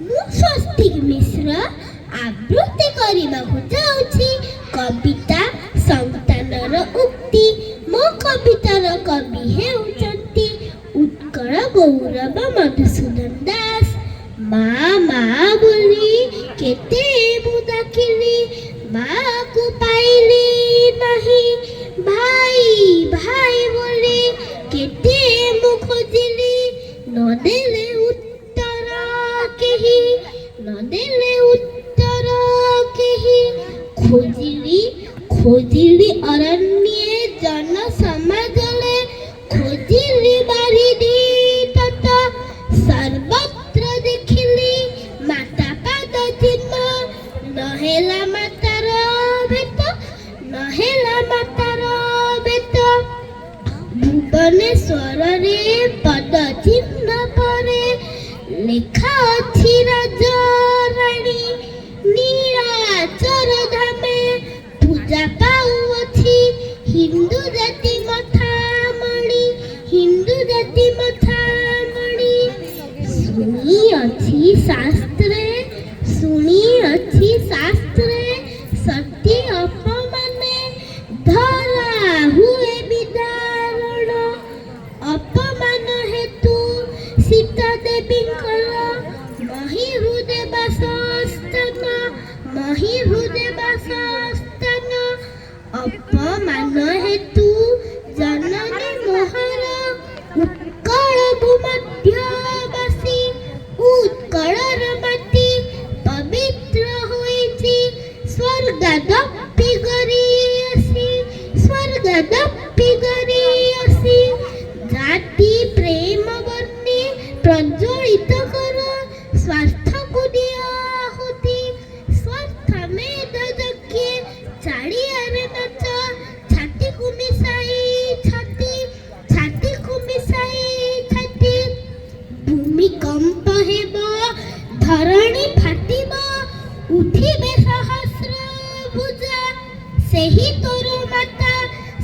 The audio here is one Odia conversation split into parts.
ମୁଁ ସ୍ୱସ୍ତିକ ମିଶ୍ର ଆବୃତ୍ତି କରିବାକୁ ଯାଉଛି କବିତା ସନ୍ତାନର ଉକ୍ତି। ମୋ କବିତାର କବି ହେଉଛନ୍ତି ଉତ୍କଳ ଗୌରବ ମଧୁସୂଦନ ଦାସ। ମା ବୋଲି କେତେ ମୁଁ ଡାକିଲି, ମାକୁ ପାଇଲି ନାହିଁ। ଭାଇ ବୋଲି କେତେ ମୁଁ ଖୋଜିଲି, ନଦେଲେ କେହି। ଖୋଜିଲି ଅରଣ୍ये ଜନ ସମାଜରେ, ଖୋଜିଲି ବାରିଧି ତତ ସର୍ବତ୍ର ଦେଖିଲି ମାତା ପାଦ ଚିହ୍ନ। ନହେଲା ମାତାର ବେତ ଭୁବନେଶ୍ୱରରେ ପଦ ଚିହ୍ନ ପରେ ଲେଖା ଅଛି ରାଜରାଣୀ ନୀଳାଚଳ ଧାମେ ପୂଜା ପାଉଅଛି ହିନ୍ଦୁ ଜାତି ମଥାମଣି। ଶୁଣିଅଛି ଶାସ୍ତ୍ରେ ସତୀ ଅପମାନେ ଧରା ହୁଏ ବିଦାରଣ। ଅପମାନ ହେତୁ ସୀତା ଦେବୀଙ୍କର ମହିରୁ ଦେବା ସସ୍ଥାନ। ଅପମାନ ହେତୁ ଜନନୀ ମୋହର ଉତ୍କଳ ଭୂମଧ୍ୟବାସୀ। ଉତ୍କଳର ମାଟି ପବିତ୍ର ହୋଇଛି ସ୍ୱର୍ଗାଦପି ଗରି ଆସି। ଜାତି ପ୍ରେମ ବର୍ଣ୍ଣେ ପ୍ରଜ୍ୱଳିତ କର, ସ୍ୱାର୍ଥକୁ ଦିଅ ଆହୁତି। ସ୍ୱାର୍ଥ ମେଦ ଯଜ୍ଞେ ଚାଡ଼ିଆରେ ନାଚ, ଛାତିକୁ ମିଶାଇ ଛାତି। ଭୂମିକମ୍ପ ହେବ, ଧରଣୀ ଫାଟିବ, ଉଠିବେ ସହସ୍ର ଭୁଜା। ସେହି ତୋର ମାତା,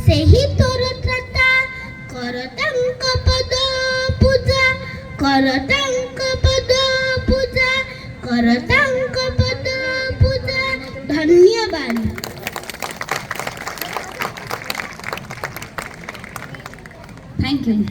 ସେହି ତୋର ତ୍ରାତା, କର ତାଙ୍କ ପଦ ପୂଜା। ଧନ୍ୟବାଦ। Thank you.